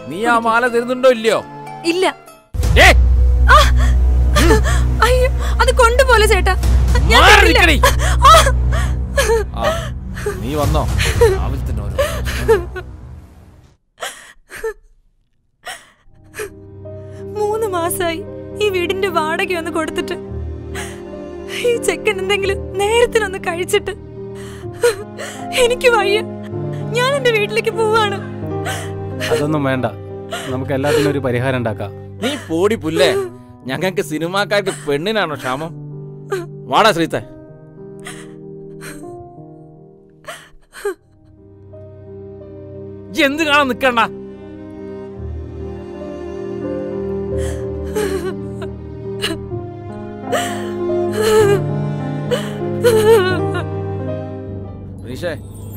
നീ ആ മാല തരുന്നുണ്ടോ ഇല്ലയോ? ഇല്ല. അയ്യോ, അത് കൊണ്ടുപോലെ ചേട്ടാ. നീ വന്നോ? 3 മാസമായി ഈ വീടിന്റെ വാടക ഒന്ന് കൊടുത്തിട്ട്. ഈ ചെക്കൻ എന്തെങ്കിലും നേരത്തിനൊന്ന് കഴിച്ചിട്ട്. എനിക്ക് വയ്യ, ഞാൻ എന്റെ വീട്ടിലേക്ക് പോവാണ്. അതൊന്നും വേണ്ട, നമുക്ക് എല്ലാത്തിനും ഒരു പരിഹാരം ഉണ്ടാക്കാം. നീ പോടി പുല്ലേ, ഞങ്ങൾക്ക് സിനിമാക്കാർക്ക് പെണ്ണിനാണോ ക്ഷാമം? വാടാ ശ്രീത്തെ. എന്ത് കാണാൻ നിക്കണ്ട.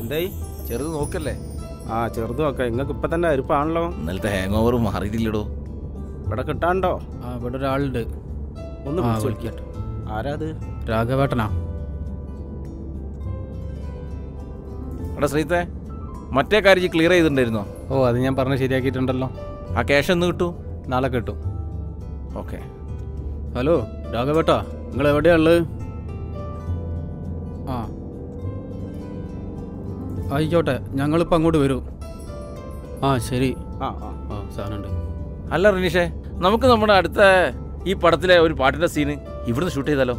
എന്തായി? ചെറുത് നോക്കല്ലേ? ആ ചെറുത് നോക്കാം. നിങ്ങൾക്ക് ഇപ്പൊ തന്നെ അരിപ്പാണല്ലോ. ഇന്നലത്തെ ഹാങ് ഓവർ മാറിയിട്ടില്ലടോ. ഇവിടെ കിട്ടാണ്ടോ? ആ ഇവിടെ ഒരാളുണ്ട്. ഒന്ന് വിളിക്കട്ടെ. ആരാത്? രാഘവേട്ടനാ. എടാ ശ്രീത്തെ, മറ്റേ കാര്യം ക്ലിയർ ചെയ്തിട്ടുണ്ടായിരുന്നോ? ഓ, അത് ഞാൻ പറഞ്ഞ് ശരിയാക്കിയിട്ടുണ്ടല്ലോ. ആ ക്യാഷ് എന്ന് കിട്ടും? നാളെ കിട്ടും. ഓക്കെ. ഹലോ രാഘവേട്ടാ, നിങ്ങൾ എവിടെയാ ഉള്ളത്? ആ ആയിക്കോട്ടെ, ഞങ്ങളിപ്പോൾ അങ്ങോട്ട് വരൂ. ആ ശരി. ആ ആ ആ സാധനമുണ്ട്. അല്ല റിനീഷേ, നമുക്ക് നമ്മുടെ അടുത്ത ഈ പടത്തിലെ ഒരു പാട്ടിന്റെ സീന് ഇവിടുന്ന് ഷൂട്ട് ചെയ്താലോ?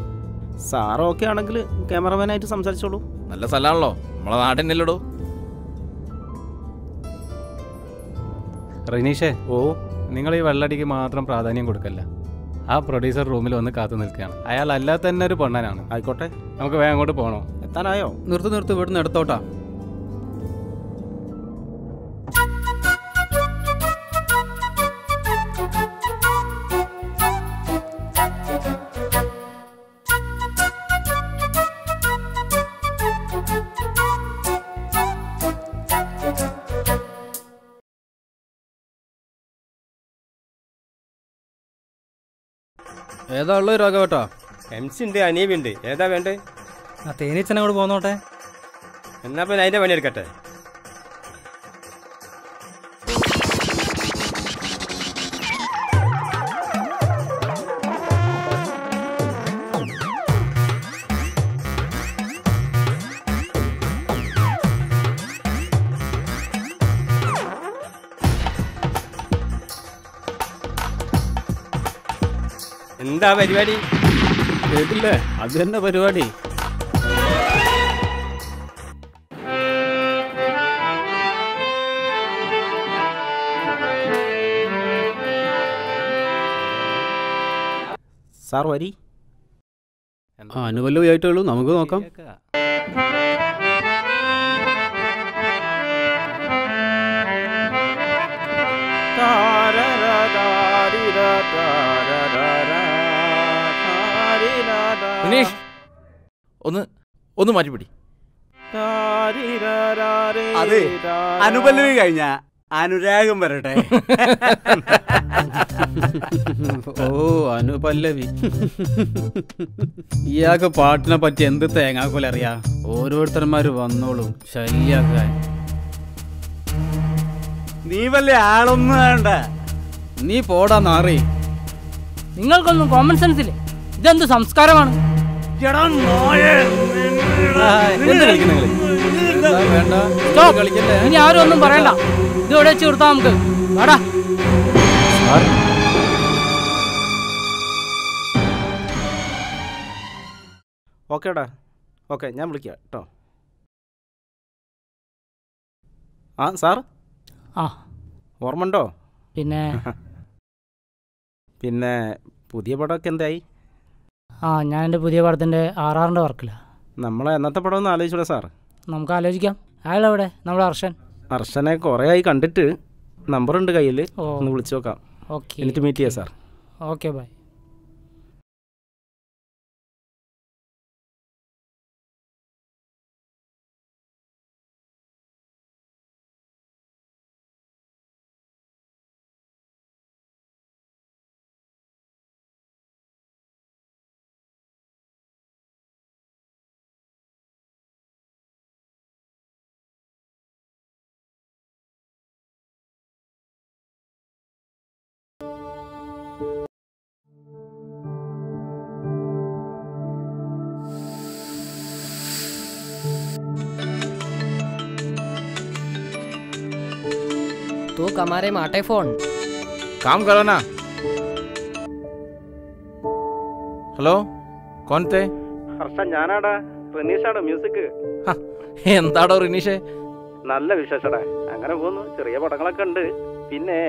സാർ ഓക്കെ ആണെങ്കിൽ ക്യാമറമാനായിട്ട് സംസാരിച്ചോളൂ. നല്ല സ്ഥലമാണല്ലോ, നമ്മളെ നാട്ടിനല്ലടോ. റിനീഷേ, ഓ നിങ്ങൾ ഈ വെള്ളടിക്ക് മാത്രം പ്രാധാന്യം കൊടുക്കല്ല. ആ പ്രൊഡ്യൂസർ റൂമിൽ വന്ന് കാത്തു നിൽക്കുകയാണ്. അയാൾ അല്ലാതെ തന്നെ ഒരു പൊണ്ണനാണ്. ആയിക്കോട്ടെ, നമുക്ക് വേഗം അങ്ങോട്ട് പോകണോ? എത്താനായോ? നിർത്ത് ഇവിടുന്ന് എടുത്തോട്ടാ. ഏതാ ഉള്ളത് രാഘവേട്ടാ? MC ഉണ്ട്, അനീബുണ്ട്. ഏതാ വേണ്ടേ? ആ തേനീച്ചനെ കൂടെ പോന്നോട്ടെ. എന്നാ പിന്നെ അതിന്റെ പണിയെടുക്കട്ടെ. എന്താ പരിപാടി? കേട്ടില്ലേ? അത് തന്നെ പരിപാടി. സാർ വരി. അനുപല്ലവിയായിട്ടേ ഉള്ളൂ, നമുക്ക് നോക്കാം. ദിനേഷ്, ഒന്ന് മാറ്റിപ്പിടി. അതെ, അനുപല്ലവി കഴിഞ്ഞ അനുരാഗം വരട്ടെ. ഓ അനുപല്ലവി. ഇയാൾക്ക് പാട്ടിനെ പറ്റി എന്ത് തേങ്ങാക്കൂല അറിയാ. ഓരോരുത്തന്മാര് വന്നോളും ശല്യാക്കാൻ. നീ വല്ല ആളൊന്നും വേണ്ട. നീ പോടാ നാറി. നിങ്ങൾക്കൊന്നും കോമൺ സെൻസ് ഇല്ലേ? ഇതെന്ത് സംസ്കാരമാണ്? ഇനി ആരും ഒന്നും പറയണ്ട. ഇത് ഇവിടെ വെച്ച് കൊടുത്താ നമുക്ക്. വാടാ. ഓക്കേടാ, ഓക്കെ, ഞാൻ വിളിക്കാം കേട്ടോ. ആ സാർ. ആ ഓർമ്മണ്ടോ? പിന്നെ പുതിയ പടമൊക്കെ എന്തായി? ആ ഞാൻ എൻ്റെ പുതിയ പടത്തിൻ്റെ RRൻ്റെ വർക്കിലാണ്. നമ്മളെ എന്നത്തെ പടം ഒന്ന് ആലോചിച്ചൂടെ സാർ? നമുക്ക് ആലോചിക്കാം. അയാളെവിടെ? നമ്മുടെ അർഷനെ കുറേ ആയി കണ്ടിട്ട്. നമ്പറുണ്ട് കയ്യിൽ, ഒന്ന് വിളിച്ചു നോക്കാം. ഓക്കെ, എന്നിട്ട് മീറ്റ് ചെയ്യാം സാർ. Okay bye. तू हमारे माटे फोन काम करो ना. ഹലോ കോൺത്തെ? ഹർഷ ഞാനാടാ, റിനീഷാടാ മ്യൂസിക്. എന്താടോ റിനീഷേ? നല്ല വിശേഷടാ, അങ്ങനെ പോകുന്നു. ചെറിയ പടങ്ങളൊക്കെ ഉണ്ട്. പിന്നെ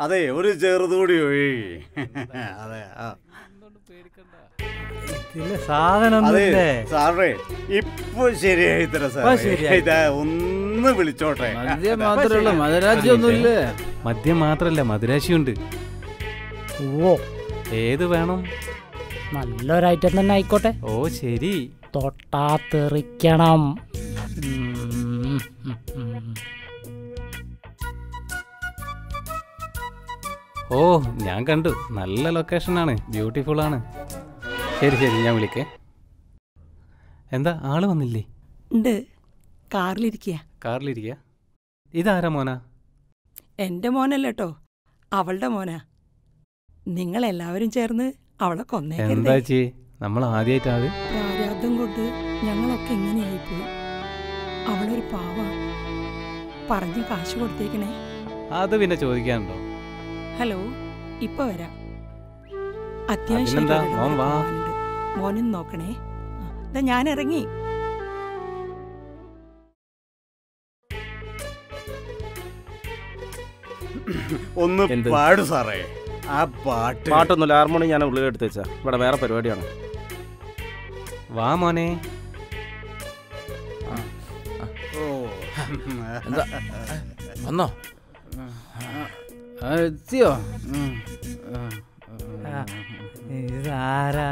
അതെ, ഒരു ചെറുതുകൂടി ഒഴി. അതെ അതെ സാറേ, ഇപ്പൊ ശരിയായി തരാം സാറേ. ഇതാ ഒന്ന് വിളിച്ചോട്ടെ. മദ്യം മാത്രമല്ല മധുരാശി ഒന്നുമില്ലേ? മദ്യം മാത്രല്ല മധുരാശിയുണ്ട്. ഓ ഏത് വേണം? നല്ലൊരൈറ്റം തന്നെ ആയിക്കോട്ടെ. ഓ ശരി. തൊട്ടാ തെറിക്കണം. ഓ ഞാൻ കണ്ടു, നല്ല ലൊക്കേഷനാണ്, ബ്യൂട്ടിഫുൾ ആണ്. ശരി ശരി, ഞാൻ വിളിക്കേ. എന്താ ആള് വന്നില്ലേ? ഉണ്ട്, കാറിലിരിക്കുക. കാറിലിരിക്കുക. ഇതാരാ മോനാ? എൻ്റെ മോനല്ല കേട്ടോ, അവളുടെ മോനാ. നിങ്ങളെല്ലാവരും ചേർന്ന് അവളെ കൊന്നേക്കരുതേ. എന്താ ചേ, നമ്മൾ ആദ്യമായിട്ടാ അത്? പ്രാരാബ്ദം കൊണ്ട് ഞങ്ങളൊക്കെ ഇങ്ങനെയായിപ്പോയി. അവളൊരു പാവ. പറഞ്ഞ് കാശ് കൊടുത്തേക്കണേ. അത് പിന്നെ ചോദിക്കാനുണ്ടോ? ഹലോ, ഇപ്പൊ വരാം. അതിനെന്താ, മോൻ വാ. മോനും നോക്കണേ. ഞാൻ ഇറങ്ങി. ഒന്ന് പാടു സാറേ ആ പാട്ട്. പാട്ടൊന്നുമില്ല, ഹാർമോണിയം ഞാൻ ഉള്ളിൽ എടുത്ത് വെച്ചാ. ഇവിടെ വേറെ പരിപാടിയാണ്. വാ മോനെ. വന്നോ? എത്തിയോ? ഇതാരാ?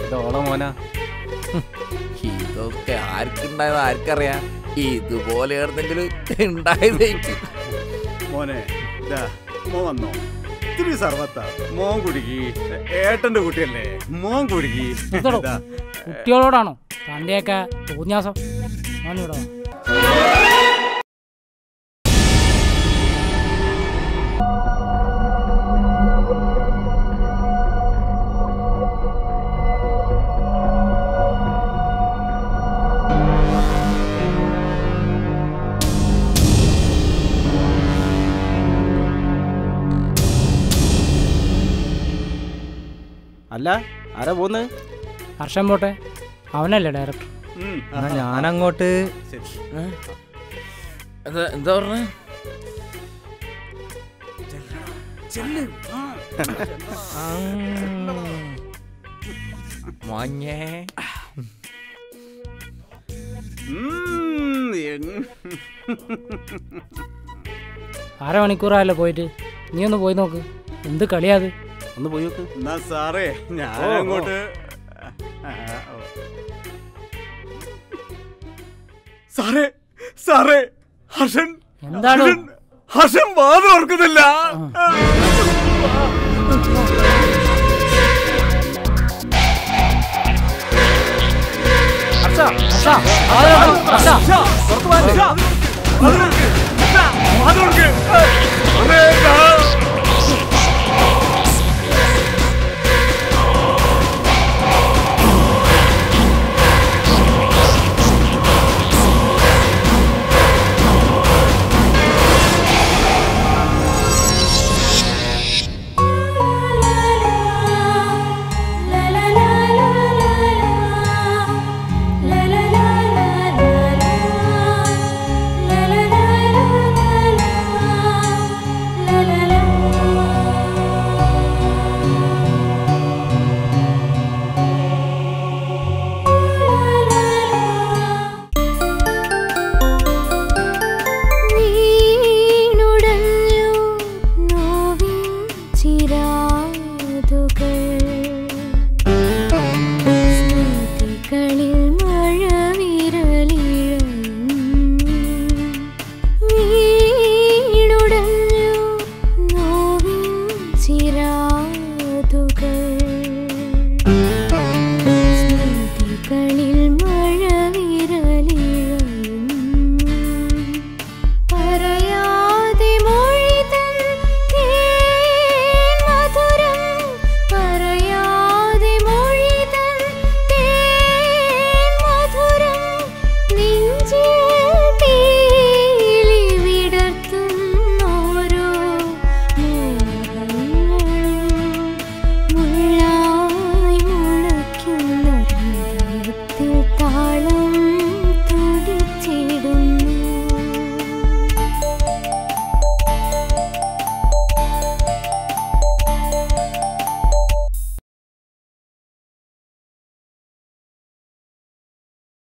ഇതോള മോനാ. ഇതൊക്കെ ആർക്കുണ്ടായത് ആർക്കറിയാം. ഇതുപോലെ എന്തെങ്കിലും ഉണ്ടായതായിരിക്കും. മോനെ ഇതാ, മോൻ വന്നോ? ഇത്തിരി സർവത്താ, മോൻ കുടുക്കി. ഏട്ടന്റെ കുട്ടിയല്ലേ, മോൻ കുടുക്കി. കുട്ടികളോടാണോ തന്റെയൊക്കെ തോന്നിയാസം? ഞാനിവിടെ അല്ല, ആരാ പോന്ന്? ഹർഷൻ പോട്ടെ, അവനല്ലേ ഡയറക്ടർ. ഞാനങ്ങോട്ട്. എന്താ പറഞ്ഞ? മോഞ്ഞേ അരമണിക്കൂറായല്ലോ പോയിട്ട്. നീ ഒന്ന് പോയി നോക്ക്. എന്ത് കളിയാത്? ഒന്ന് പോയി നോക്ക്. എന്നാ സാറേ ഞാൻ അങ്ങോട്ട്. സാറേ സാറേ, ഹർഷൻ എന്താണ്? ഹർഷൻ വാദം ഓർക്കുന്നില്ല. വാദം ഓർക്ക്.